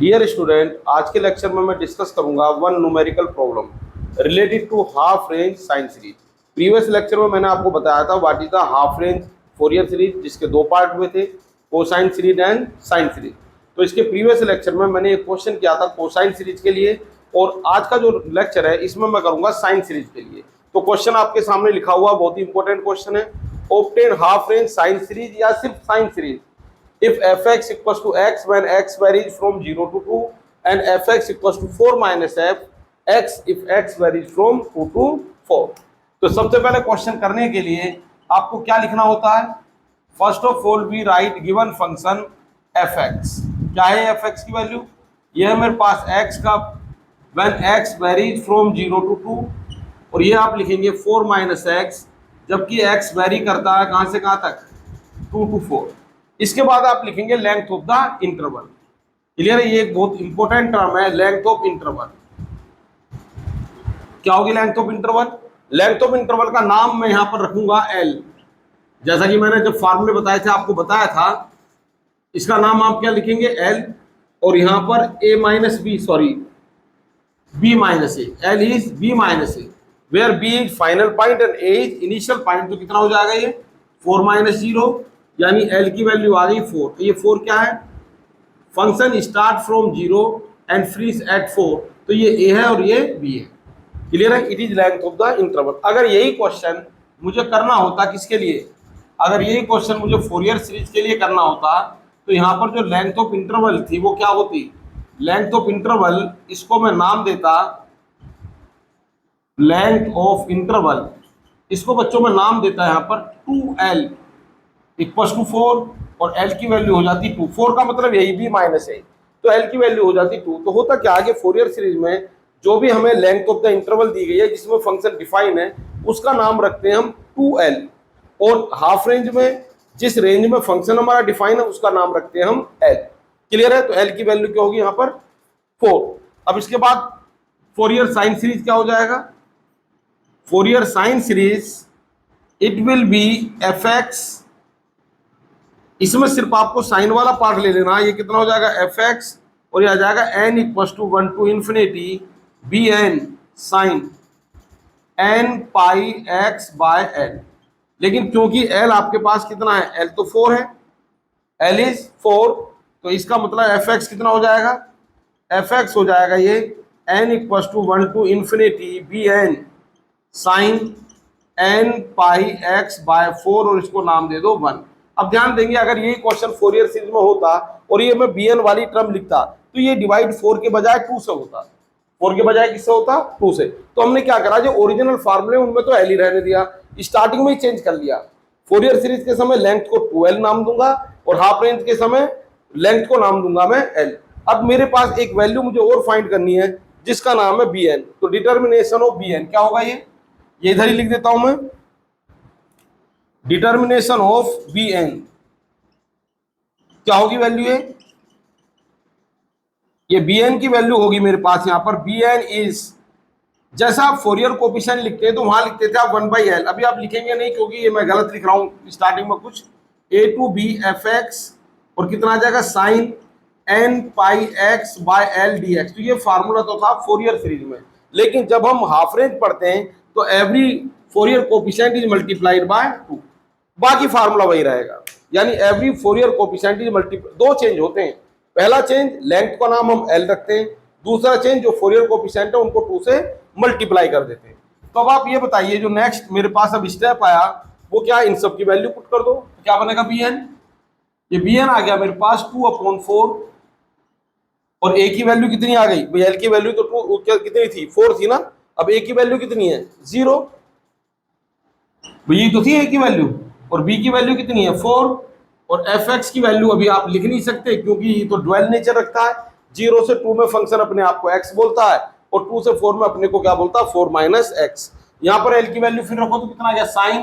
Dear student, आज के lecture में मैं डिस्कस करूंगा one numerical problem related to half range sine series. Previous lecture में मैंने आपको बताया था what is the half range Fourier series, जिसके दो पार्ट हुए थे, cosine series and sine series. तो इसके प्रीवियस लेक्चर में मैंने एक क्वेश्चन किया था कोसाइन सीरीज के लिए, और आज का जो लेक्चर है इसमें मैं करूंगा साइन सीरीज के लिए। तो क्वेश्चन आपके सामने लिखा हुआ बहुत ही इंपॉर्टेंट क्वेश्चन है, obtain half range sine series या सिर्फ sine series if fx equals to x when x varies from 0 to 2 and fx equals to 4 minus f x if x varies from 2 to 4। तो सबसे पहले question करने के लिए आपको क्या लिखना होता है? First of all we write given function fx। क्या है fx की वैल्यू? ये है मेरे पास x का when x varies from 0 to 2, और ये आप लिखेंगे 4 minus x, जबकि x वेरी करता है कहाँ से कहाँ तक? 2 to 4। इसके बाद आप लिखेंगे length of the interval. Clear है? ये एक बहुत इंपॉर्टेंट टर्म है, लेंथ ऑफ इंटरवल। क्या होगी length of interval? Length of interval का नाम मैं यहां पर रखूंगा एल। जैसा कि मैंने जब फॉर्मूले बताए थे आपको बताया था, इसका नाम आप क्या लिखेंगे? एल, और यहां पर A minus B, sorry B minus A, L is B minus A, where B is final point and A is initial point. तो कितना हो जाएगा ये? 4 माइनस 0, यानी एल की वैल्यू आ गई 4। तो ये 4 क्या है? Function start from 0 and freeze at 4। तो ये ए है और ये बी है। क्लियर है? It is length of the interval. अगर यही क्वेश्चन मुझे करना होता किसके लिए? अगर यही क्वेश्चन मुझे फोरियर सीरीज के लिए करना होता, तो यहाँ पर जो लेंथ ऑफ इंटरवल थी वो क्या होती? लेंथ ऑफ इंटरवल, इसको मैं नाम देता लेंथ ऑफ इंटरवल, इसको बच्चों में नाम देता यहाँ पर 2l इक्वल टू 4, और l की वैल्यू हो जाती 2। 4 का मतलब यही b माइनस है, तो l की वैल्यू हो जाती 2। तो होता क्या है कि फोरियर सीरीज में जो भी हमें लेंथ ऑफ द इंटरवल दी गई है जिसमें फंक्शन डिफाइन है, उसका नाम रखते हैं हम 2l, और हाफ रेंज में जिस रेंज में फंक्शन हमारा डिफाइन है उसका नाम रखते हैं हम l। क्लियर है? तो l की वैल्यू क्या होगी यहाँ पर? 4। अब इसके बाद फोरियर साइन सीरीज क्या हो जाएगा? Fourier sine series it will be fx, इसमें सिर्फ आपको साइन वाला पार्ट ले लेना। ये कितना हो जाएगा? fx, और ये आ जाएगा n equal to 1 to infinity bn sine n pi x by l। लेकिन क्योंकि l आपके पास कितना है? l तो 4 है, l इज 4, तो इसका मतलब fx कितना हो जाएगा? fx हो जाएगा ये n equal to 1 to infinity bn sine n pi x by 4, और इसको नाम दे दो 1। अब ध्यान देंगे, अगर यही क्वेश्चन फोरियर सीरीज में होता और ये मैं bn वाली टर्म लिखता, तो ये डिवाइड 4 के बजाय 2 से होता। 4 के बजाय किससे होता? 2 से। तो हमने क्या करा, जो ओरिजिनल फार्मूले उनमें तो एल ही रहने दिया, स्टार्टिंग में ही चेंज कर लिया। फोरियर सीरीज के समय लेंथ को 2l नाम दूंगा, और हाफ रेंज के समय लेंथ को नाम दूंगा मैं l। अब मेरे पास एक वैल्यू मुझे और फाइंड करनी है जिसका नाम है bn। तो डिटर्मिनेशन ऑफ bn क्या होगा? ये इधर ही लिख देता हूं मैं, डिटर्मिनेशन ऑफ bn क्या होगी वैल्यू? ये bn की वैल्यू होगी मेरे पास यहाँ पर bn इज, जैसा आप फोरियर कोफिशिएंट लिखते हैं तो वहां लिखते थे आप 1/l, अभी आप लिखेंगे नहीं क्योंकि ये मैं गलत लिख रहा हूं स्टार्टिंग में कुछ, a टू b fx, और कितना आ जाएगा? Sign n pi x by l dx। तो ये फार्मूला तो था फोरियर सीरीज में, लेकिन जब हम हाफ रेंज पढ़ते हैं तो every Fourier coefficient is multiplied by 2, बाकी फार्मूला वही रहेगा। यानी every Fourier coefficient is multiply, दो चेंज होते हैं। पहला चेंज, लेंथ का नाम हम l रखते हैं, दूसरा चेंज जो फोरियर कोफिशिएंट है उनको 2 से मल्टीप्लाई कर देते हैं। तो अब आप ये बताइए, जो नेक्स्ट मेरे पास अब स्टेप आया वो क्या? इन सब की वैल्यू पुट कर दो, तो क्या बनेगा? bn, ये bn आ गया मेरे पास 2/4, और a की वैल्यू कितनी आ गई भाई? l की वैल्यू तो 2 कितनी थी? 4 थी ना। अब a की वैल्यू कितनी है? 0। ये तो थी a की वैल्यू, और b की वैल्यू कितनी है? 4, और fx की वैल्यू अभी आप लिख नहीं सकते क्योंकि ये तो ड्वेल नेचर रखता है। 0 से 2 में फंक्शन अपने आप को x बोलता है, और 2 से 4 में अपने को क्या बोलता है? 4 माइनस x। यहाँ पर l की वैल्यू फिर रखो तो कितना आ गया? Sign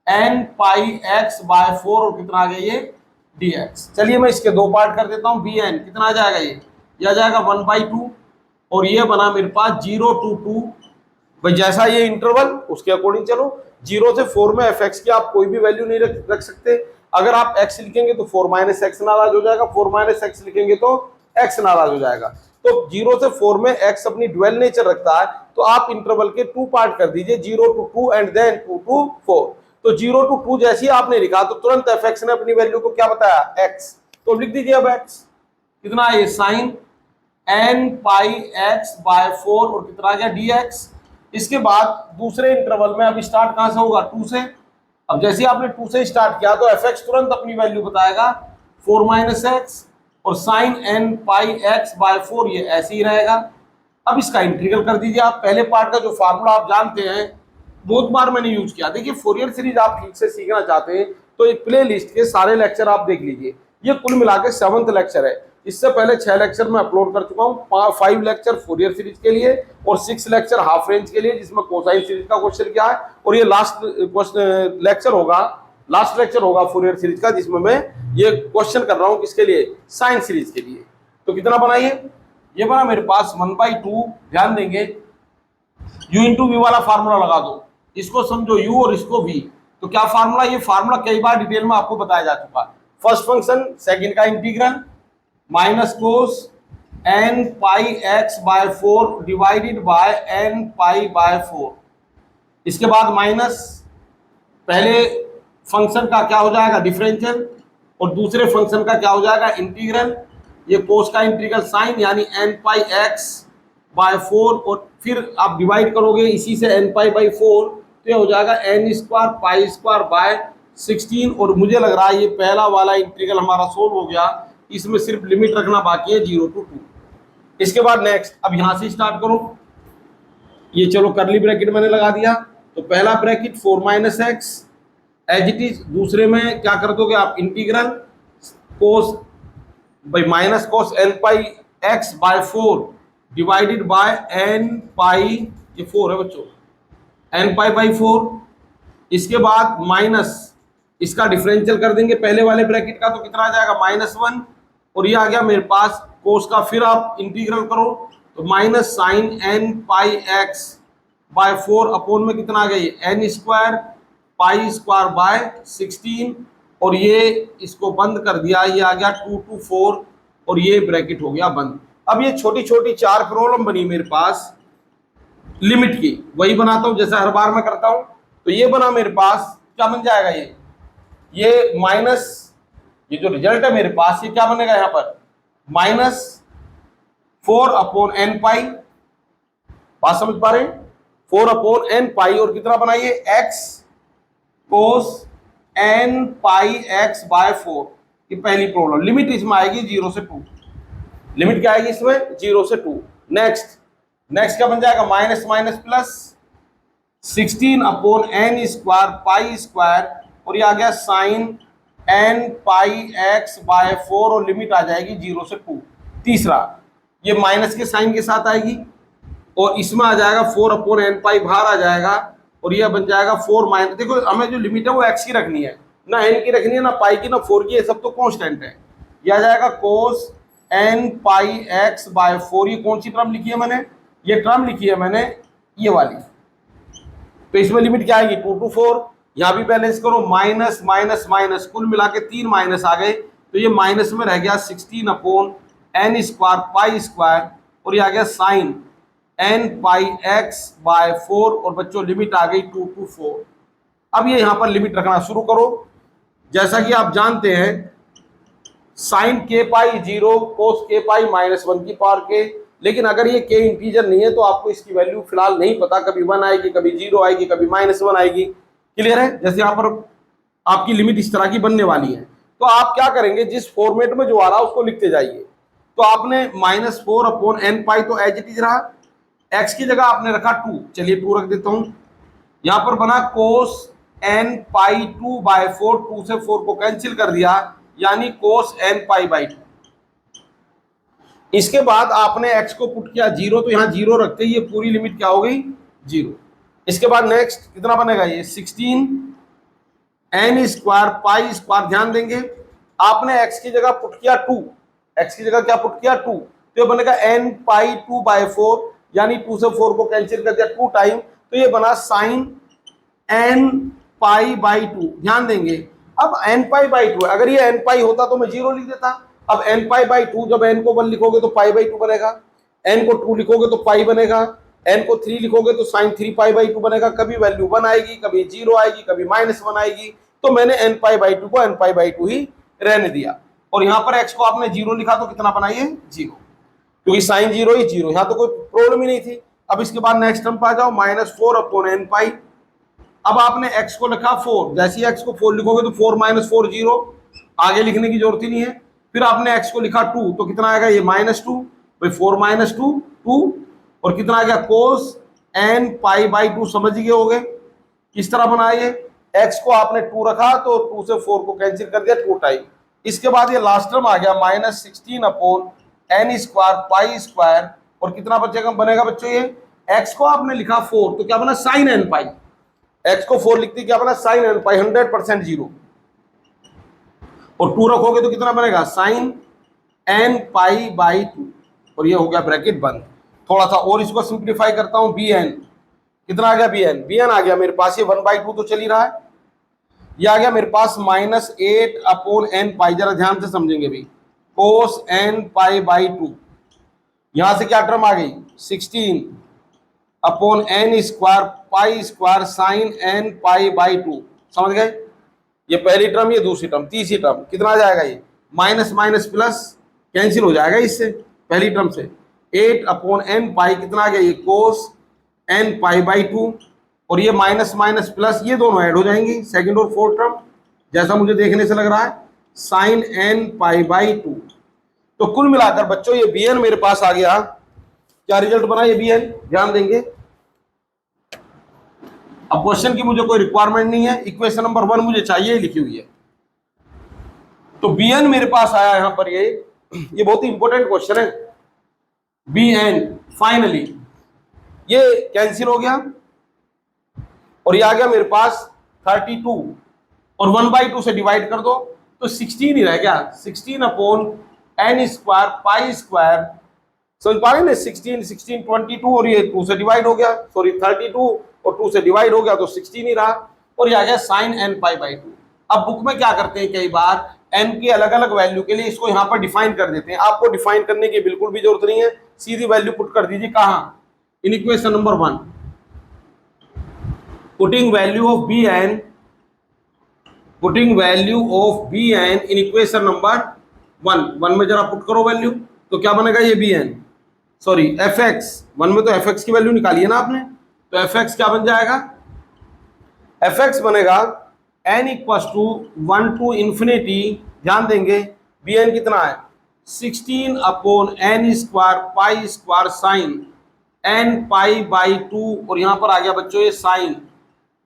n pi x by 4, और कितना आ गया ये? dx। चलिए मैं इसके दो पार्ट कर देता हूँ। bn कितना आ जाएगा? ये आ जाएगा 1/2, और ये बना मेरे पास 0 to 2। भाई जैसा ये इंटरवल उसके अकॉर्डिंग चलो, 0 से 4 में fx की आप कोई भी वैल्यू नहीं रख सकते। अगर आप x लिखेंगे तो 4 माइनस एक्स नाराज हो जाएगा, 4 माइनस एक्स लिखेंगे तो एक्स नाराज हो जाएगा। तो 0 से 4 में एक्स अपनी ड्यूअल नेचर रखता है, तो आप इंटरवल के 2 पार्ट कर दीजिए, 0 to 2 एंड देन 2 to 4। तो 0 to 2 जैसे ही आपने लिखा तो तुरंत एफ एक्स ने अपनी वैल्यू को क्या बताया, एक्स। तो लिख दीजिए अब एक्स कितना है, साइन एन पाई एक्स बाय 4 और कितना आ गया डी एक्स। इसके बाद दूसरे इंटरवल में अब स्टार्ट कहां से होगा, 2 से। अब जैसे ही आपने 2 से स्टार्ट किया तो एफ एक्स तुरंत अपनी वैल्यू बताएगा 4 माइनस एक्स, और साइन एन पाई एक्स बाय 4 ये ऐसे ही रहेगा। अब इसका इंटीग्रल कर दीजिए आप। पहले पार्ट का जो फार्मूला आप जानते हैं, बहुत बार मैंने यूज किया। देखिए फोरियर सीरीज आप ठीक से सीखना चाहते हैं तो एक प्ले लिस्ट के सारे लेक्चर आप देख लीजिए। ये कुल मिला के 7th लेक्चर है। इससे पहले 6 लेक्चर मैं अपलोड कर चुका हूँ, 5 लेक्चर फोरियर सीरीज के लिए और 6 लेक्चर हाफ रेंज के लिए, जिसमें कोसाइन सीरीज का क्वेश्चन क्या है, और ये लास्ट लेक्चर होगा फोरियर सीरीज का, जिसमें मैं ये क्वेश्चन कर रहा हूँ किसके लिए, साइन सीरीज के लिए। तो कितना बनाइए, ये बना मेरे पास 1/2। ध्यान देंगे u इंटू वी वाला फार्मूला लगा दो, इसको समझो u और इसको v। तो क्या फार्मूला, ये फार्मूला कई बार डिटेल में आपको बताया जा चुका है। फर्स्ट फंक्शन सेकंड का integral minus cos n pi x by 4 divided by n pi by 4। इसके बाद माइनस पहले फंक्शन का क्या हो जाएगा, डिफरेंशियल, और दूसरे फंक्शन का क्या हो जाएगा, इंटीग्रल। ये कोस का इंटीग्रल साइन यानी n पाई x बाय 4, और फिर आप डिवाइड करोगे इसी से n पाई बाई 4, तो ये हो जाएगा n square pi square by 16। और मुझे लग रहा है ये पहला वाला इंटीग्रल हमारा सोल्व हो गया। इसमें सिर्फ लिमिट रखना बाकी है 0 to 2। इसके बाद नेक्स्ट, अब यहां से स्टार्ट करो। ये चलो करली ब्रैकेट मैंने लगा दिया। तो पहला bracket 4 minus x as it is, दूसरे में क्या कर दोगे आप, integral cos by minus cos n pi x by 4 divided by n pi, ये 4 है बच्चों, n पाई बाई 4। इसके बाद माइनस, इसका डिफरेंशियल कर देंगे पहले वाले ब्रैकेट का, तो कितना आ जाएगा, -1। और ये आ गया मेरे पास कोस का, फिर आप इंटीग्रल करो तो minus sign n pi x by 4 upon में कितना आ गया, n square pi square by 16। और ये इसको बंद कर दिया, ये आ गया 2 to 4 और ये ब्रैकेट हो गया बंद। अब ये छोटी छोटी 4 प्रॉब्लम बनी मेरे पास लिमिट की, वही बनाता हूं जैसा हर बार मैं करता हूं। तो ये बना मेरे पास, क्या बन जाएगा, ये माइनस, ये जो रिजल्ट है मेरे पास ये क्या बनेगा यहां पर, -4 अपॉन n पाई। बात समझ पा रहे हैं, 4 अपॉन n पाई, और कितना बनाइए, x cos n pi x by 4। ये पहली प्रॉब्लम। लिमिट इसमें आएगी 0 से 2। लिमिट क्या आएगी इसमें, 0 से 2। नेक्स्ट क्या बन जाएगा, minus minus plus 16 upon n square pi square, और ये आ गया sign n pi x by 4, और लिमिट आ जाएगी 0 से 2। तीसरा, ये माइनस के साइन के साथ आएगी, और इसमें आ जाएगा 4 अपॉन n पाई बाहर आ जाएगा, और ये बन जाएगा 4 माइनस, देखो हमें जो लिमिट है वो x की रखनी है, ना n की रखनी है, ना पाई की, ना 4 की, ये सब तो कांस्टेंट है। ये आ जाएगा कोस n पाई x बाय 4। ये कौन सी टर्म लिखी है मैंने, ये टर्म लिखी है मैंने ये वाली। तो इसमें लिमिट क्या आएगी, 2 to 4। यहाँ भी बैलेंस करो, माइनस माइनस माइनस, कुल मिला के 3 माइनस आ गए, तो ये माइनस में रह गया 16 upon n square pi square, और ये आ गया sign n pi x by 4, और बच्चों लिमिट आ गई 2 to 4। अब ये यहाँ पर लिमिट रखना शुरू करो। जैसा कि आप जानते हैं साइन k पाई 0 कोस k पाई -1 की पावर k, लेकिन अगर ये k इंटीजर नहीं है तो आपको इसकी वैल्यू फिलहाल नहीं पता, कभी 1 आएगी, कभी 0 आएगी, कभी -1 आएगी। क्लियर है, जैसे यहाँ पर आपकी लिमिट इस तरह की बनने वाली है। तो आप क्या करेंगे, जिस फॉर्मेट में जो आ रहा है उसको लिखते जाइए। तो आपने -4 अपॉन n पाई तो एज इट इज रहा, x की जगह आपने रखा 2, चलिए 2 रख देता हूं। यहां पर बना कोस n पाई 2 बाय 4, 2 से 4 को कैंसिल कर दिया, यानी कोस n पाई बाई 2। इसके बाद आपने x को पुट किया 0, तो यहां 0 रखते ही ये पूरी लिमिट क्या हो गई, 0। इसके बाद नेक्स्ट कितना बनेगा, ये 16 n स्क्वायर पाई स्क्वायर। ध्यान देंगे आपने x की जगह पुट किया 2, x की जगह क्या पुट किया 2, तो ये बनेगा n पाई 2 बाय 4, यानी 2 से 4 को कैंसिल कर दिया 2 टाइम, तो ये बना साइन n पाई बाई 2। ध्यान देंगे अब n पाई बाई 2, अगर ये n पाई होता तो मैं 0 लिख देता, अब n पाई बाई 2, जब n को 1 लिखोगे तो पाई बाई 2 बनेगा, n को 2 लिखोगे तो पाई बनेगा, n को 3 लिखोगे तो साइन 3 पाई बाई 2 बनेगा। कभी वैल्यू 1 आएगी, कभी 0 आएगी, कभी -1 आएगी, तो मैंने n पाई बाई 2 को n पाई बाई 2 ही रहने दिया। और यहाँ पर x को आपने 0 लिखा तो कितना बनाइए 0, क्योंकि साइन 0 ही 0, यहाँ तो कोई प्रॉब्लम ही नहीं थी। अब इसके बाद नेक्स्ट टर्म पे आ जाओ, -4 अपॉन n पाई। अब आपने x को लिखा 4, जैसे ही x को 4 लिखोगे तो 4 - 4 0, आगे लिखने की जरूरत ही नहीं है। फिर आपने x को लिखा 2, तो कितना आएगा ये -2, भाई 4 - 2 2, और कितना आ गया cos n पाई बाई 2। समझ गए होगे किस तरह बनाया ये। x को आपने 2 रखा तो 2 से 4 को कैंसिल कर दिया 2 टाइम। इसके बाद ये लास्ट टर्म आ गया -16 upon n square pi square, और कितना बचेगा बनेगा बच्चों ये, x को आपने लिखा 4 तो क्या बना साइन n पाई, x को 4 लिखते क्या बना साइन n पाई 100% 0, और 2 रखोगे तो कितना बनेगा साइन n पाई बाई 2, और ये हो गया ब्रैकेट बंद। थोड़ा सा और इसको सिंप्लीफाई करता हूं, bn कितना आ गया, bn आ गया मेरे पास ये 1/2 तो चल ही रहा है। ये आ गया मेरे पास -8 अपॉन n पाई, जरा ध्यान से समझेंगे भी, कोस n पाई बाई 2, यहां से क्या टर्म आ गई 16 upon n square pi square sine n pi by 2। समझ गए, ये पहली टर्म, ये दूसरी टर्म, तीसरी टर्म कितना आ जाएगा, ये माइनस माइनस प्लस कैंसिल हो जाएगा इससे, पहली टर्म से 8 अपॉन n पाई कितना आ गया ये कोस n पाई बाई 2, और ये माइनस माइनस प्लस ये दोनों ऐड हो जाएंगी, सेकंड और फोर्थ टर्म जैसा मुझे देखने से लग रहा है, साइन n पाई बाई 2। तो कुल मिलाकर बच्चों ये bn मेरे पास आ गया, क्या रिजल्ट बना ये bn, ध्यान देंगे। अब क्वेश्चन की मुझे कोई रिक्वायरमेंट नहीं है, इक्वेशन नंबर 1 मुझे चाहिए लिखी हुई है, तो bn मेरे पास आया यहां पर, ये बहुत ही इंपॉर्टेंट क्वेश्चन है। bn फाइनली ये कैंसिल हो गया, और ये आ गया मेरे पास 32, और 1/2 से डिवाइड कर दो तो 16 ही रह गया, 16 upon n square pi square, समझ पा रहे हैं ना, 16 16 22, और ये 2 से डिवाइड हो गया, सॉरी 32 और 2 से डिवाइड हो गया तो 16 ही रहा, और ये आ गया साइन n पाई बाई 2। अब बुक में क्या करते हैं कई बार n की अलग अलग वैल्यू के लिए इसको यहाँ पर डिफाइन कर देते हैं, आपको डिफाइन करने की बिल्कुल भी जरूरत नहीं है, सीधी वैल्यू पुट कर दीजिए कहाँ, in equation number 1, putting value of bn, putting value of bn in equation number 1 में जरा पुट करो वैल्यू, तो क्या बनेगा ये bn, सॉरी fx, 1 में तो fx की वैल्यू निकाली है ना आपने, तो fx क्या बन जाएगा, fx बनेगा n equals to 1 to infinity, ध्यान देंगे bn कितना है 16 upon n square pi square sine n pi by 2, और यहां पर आ गया बच्चों ये sine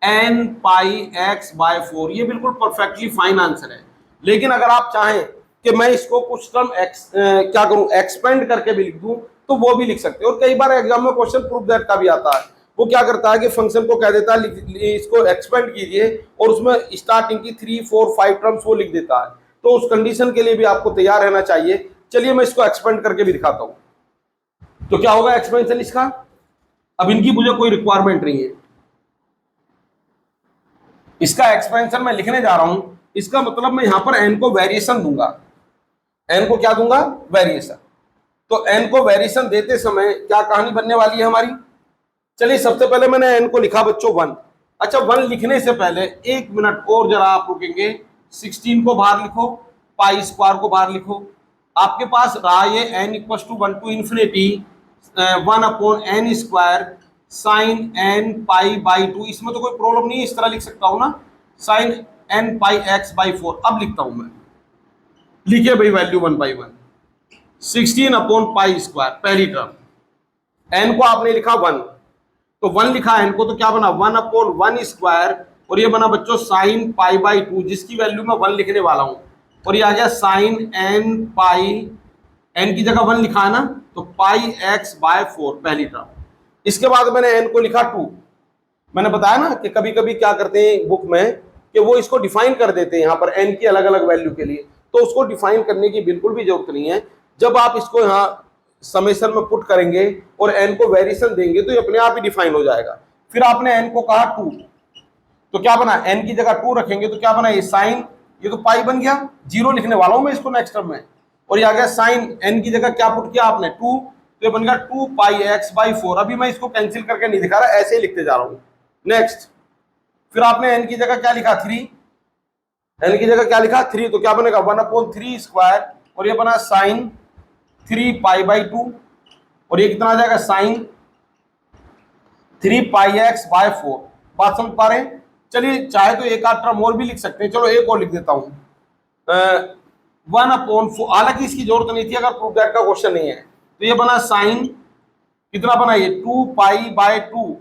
n pi x by 4। ये बिल्कुल परफेक्टली फाइन आंसर है, लेकिन अगर आप चाहें कि मैं इसको कुछ टर्म क्या करूं एक्सपेंड करके भी लिख दूं तो वो भी लिख सकते हैं, और कई बार एग्जाम में क्वेश्चन प्रूफ दैट का भी आता है, वो क्या करता है कि फंक्शन को कह देता है इसको एक्सपेंड कीजिए, और उसमें स्टार्टिंग की 3 4 5 टर्म्स वो लिख देता है, तो उस कंडीशन के लिए भी आपको तैयार रहना चाहिए। चलिए मैं इसको एक्सपेंड करके भी दिखाता हूं, तो क्या होगा एक्सपेंशन इसका, अब इनकी मुझे कोई रिक्वायरमेंट नहीं है, इसका एक्सपेंशन मैं लिखने जा रहा हूं, इसका मतलब मैं यहां पर n को वेरिएशन दूंगा, n को क्या दूंगा वेरिएशन, तो n को वेरिएशन देते समय क्या कहानी बनने वाली है हमारी। चलिए सबसे पहले मैंने n को लिखा बच्चों 1, अच्छा 1 लिखने से पहले 1 मिनट और जरा आप रुकेंगे, 16 को बाहर लिखो, पाई स्क्वायर को बाहर लिखो, आपके पास रहा ये n equals to 1 to infinity 1 upon n square sine n pi by 2, इसमें तो कोई प्रॉब्लम नहीं है, इस तरह लिख सकता हूं ना, sine n pi x by 4। अब लिखता हूं मैं, लिखिए भाई वैल्यू 1/1, 16 अपॉन पाई स्क्वायर पहली टर्म, n को आपने लिखा 1, तो 1 लिखा n को तो क्या बना 1 अपॉन 1 स्क्वायर, और ये बना बच्चों साइन पाई बाई 2 जिसकी वैल्यू मैं 1 लिखने वाला हूं, और ये आ गया साइन n पाई, n की जगह 1 लिखा है ना, तो पाई x बाय 4 पहली टर्म। इसके बाद मैंने n को लिखा 2, मैंने बताया ना कि कभी कभी क्या करते हैं बुक में कि वो इसको डिफाइन कर देते हैं यहाँ पर n की अलग अलग वैल्यू के लिए, तो उसको डिफाइन करने की बिल्कुल भी जरूरत नहीं है, जब आप इसको यहाँ समेशन में पुट करेंगे और n को वेरिएशन देंगे तो ये अपने आप ही डिफाइन हो जाएगा। फिर आपने n को कहा 2, तो क्या बना n की जगह 2 रखेंगे तो क्या बना ये साइन, ये तो पाई बन गया, 0 लिखने वाला हूं मैं इसको नेक्स्ट टर्म में, और ये आ गया साइन n की जगह क्या पुट किया आपने 2, तो ये बन गया 2 पाई x बाई 4। अभी मैं इसको कैंसिल करके नहीं दिखा रहा, ऐसे ही लिखते जा रहा हूं। नेक्स्ट, फिर आपने n की जगह क्या लिखा 3, n की जगह क्या लिखा 3, तो क्या बनेगा 1/3 स्क्वायर, और ये बना साइन 3 पाई बाई 2, और ये कितना आ जाएगा साइन 3 पाई x बाय 4। बात समझ पा रहे हैं? चलिए चाहे तो एक आध टर्म और भी लिख सकते हैं, चलो एक और लिख देता हूं 1/4। हालांकि इसकी जरूरत नहीं थी अगर प्रूफ दैट का क्वेश्चन नहीं है। तो ये बना साइन कितना बना ये 2 पाई बाय 2,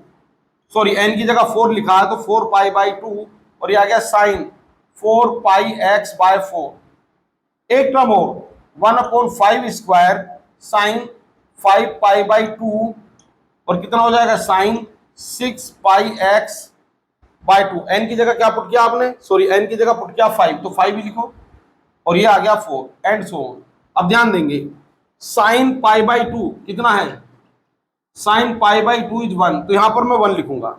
सॉरी n की जगह 4 लिखा है तो 4 पाई बाय 2, और ये आ गया साइन 4 पाई x बाय 4। एक टर्म हो 1/5 स्क्वायर साइन 5 पाई बाई 2, और कितना हो जाएगा sign 6 pi x by 2। n की जगह क्या पुट किया आपने, सॉरी n की जगह पुट किया 5, तो 5 ही लिखो, और ये आ गया 4 एंड सो ऑन। अब ध्यान देंगे साइन पाई बाई 2 कितना है, साइन पाई बाई 2 इज 1, तो यहां पर मैं 1 लिखूंगा।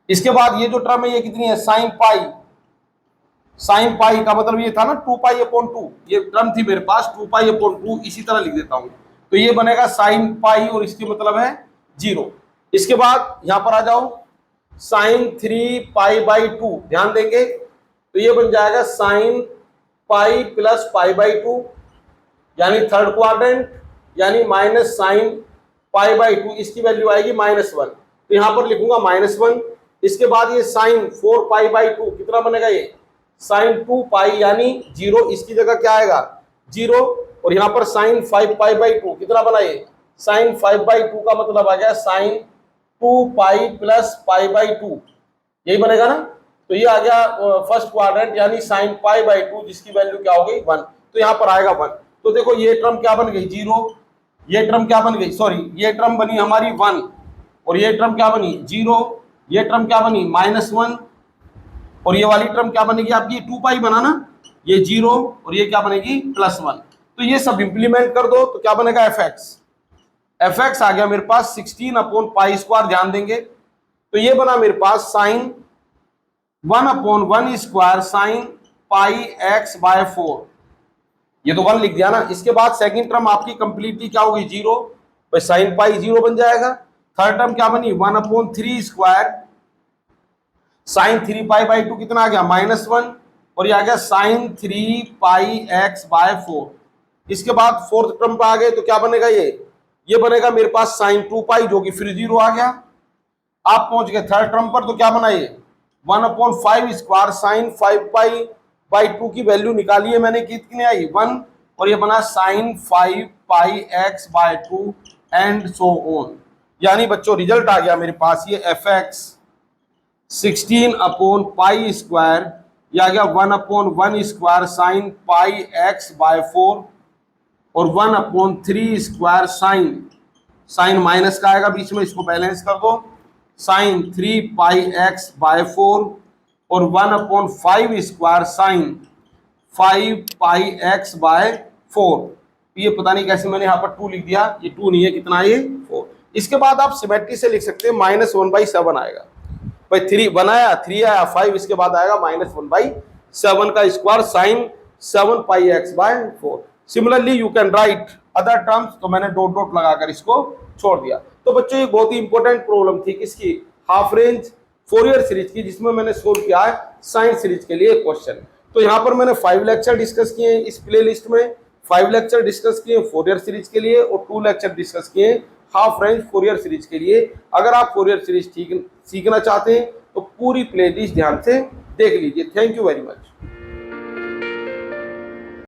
इसके बाद ये जो टर्म है ये कितनी है साइन पाई, साइन पाई का मतलब ये था ना 2 पाई अपॉन 2, ये टर्म थी मेरे पास 2 पाई अपॉन 2, इसी तरह लिख देता हूं। तो ये बनेगा साइन पाई और इसके मतलब है 0। इसके बाद यहां पर आ जाओ साइन 3 पाई बाई 2, ध्यान देंगे तो ये बन जाएगा sine pi plus pi by 2, यानी थर्ड क्वाड्रेंट, यानी माइनस साइन पाई बाई 2, इसकी वैल्यू आएगी -1, तो यहां पर लिखूंगा -1। इसके बाद ये साइन 4 पाई बाई 2 कितना बनेगा ये साइन 2 पाई यानी 0, इसकी जगह क्या आएगा 0, और यहां पर साइन 5 पाई बाई 2 कितना बना ये साइन 5 बाई 2 का मतलब आ गया sine 2 pi plus pi by 2, यही बनेगा ना। तो ये आ गया फर्स्ट क्वाड्रेंट यानी साइन पाई बाई 2, जिसकी वैल्यू क्या हो गई 1, तो यहाँ पर आएगा 1। तो देखो ये टर्म क्या बन गई 0, ये टर्म क्या बन गई, सॉरी ये टर्म बनी हमारी 1, और ये टर्म क्या बनी 0, ये टर्म क्या बनी -1, और ये वाली टर्म क्या बनेगी आपकी 2 पाई बना ना, ये 0, और ये क्या बनेगी +1। तो ये सब इंप्लीमेंट कर दो तो क्या बनेगा fx आ गया मेरे पास 16/π²। ध्यान देंगे तो ये बना मेरे पास sine 1/1 square sine pi x by 4, ये तो 1 लिख दिया ना। इसके बाद सेकंड टर्म आपकी कंप्लीटली क्या होगी 0, भाई साइन पाई 0 बन जाएगा। थर्ड टर्म क्या बनी 1/3 स्क्वायर साइन 3 पाई बाई 2 कितना आ गया -1, और ये आ गया साइन 3 पाई x बाय 4। इसके बाद फोर्थ टर्म पे आ गए तो क्या बनेगा ये बनेगा मेरे पास साइन 2 पाई जो कि फिर 0 आ गया। आप पहुंच गए थर्ड टर्म पर तो क्या बना ये 1/5 स्क्वायर साइन 5 पाई बाई 2 की वैल्यू निकाली है मैंने, कितनी आई 1, और ये बना sine 5 pi x by 2 and so on. यानी बच्चों रिजल्ट आ गया मेरे पास ये fx 16/π², ये आ गया 1/1 square sine pi x by 4, और 1/3 स्क्वायर साइन माइनस का आएगा बीच में, इसको बैलेंस कर दो साइन 3 पाई x बाय 4, और 1/5 square sine 5 pi x by 4। ये पता नहीं कैसे मैंने यहाँ पर 2 लिख दिया, ये 2 नहीं है, कितना है ये 4। इसके बाद आप सिमेट्री से लिख सकते हैं -1/7 आएगा, भाई 3 बनाया 3 आया 5, इसके बाद आएगा -1/7 का square sine 7 pi x by 4। Similarly you can write other terms, तो मैंने डॉट डॉट लगाकर इसको छोड़ दिया। तो बच्चों ये बहुत ही इंपॉर्टेंट प्रॉब्लम थी किसकी, हाफ रेंज फोरियर सीरीज की, जिसमें मैंने सोल्व किया है साइंस सीरीज के लिए क्वेश्चन। तो यहाँ पर मैंने 5 लेक्चर डिस्कस किए हैं इस प्ले लिस्ट में, 5 लेक्चर डिस्कस किए फोरियर सीरीज के लिए, और 2 लेक्चर डिस्कस किए हाफ रेंज फोरियर सीरीज के लिए। अगर आप फोरियर सीरीज सीखना चाहते हैं तो पूरी प्ले लिस्ट ध्यान से देख लीजिए। Thank you very much.